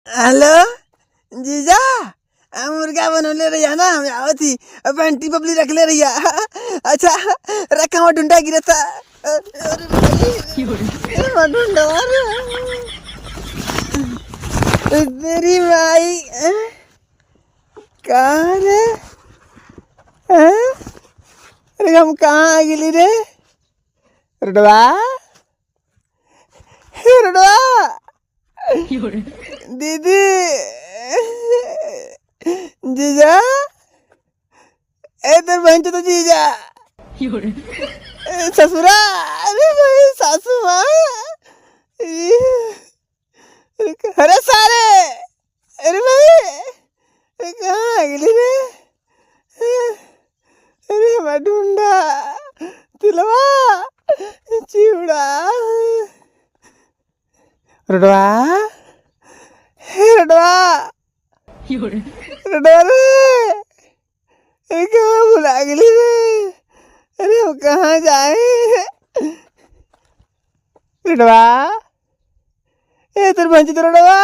Hello जीजा। मुर्गा बनौले रहिया ना, हम आओ थी पेंटी पपली रख ले रहिया। अच्छा रखा हुआ ढूंढा गिरा था। ढूंढा तेरी माई कहाँ रे? अरे हम कहाँ आ गिली रे? रुडवा रुडवा दीदी जीजा ए तेरे बहन तो जीजा ससुरा। अरे भाई सासू माँ अरे सारे। अरे भाई कहाँ आ गई रे? अरे मैं ढूंढा तिलवा चिवड़ा रुडवा रुडवा रुडवा रे। अरे कहाँ भुला गई रे? अरे हम कहाँ जाए? रुडवा ए तेरे बहन तो रुडवा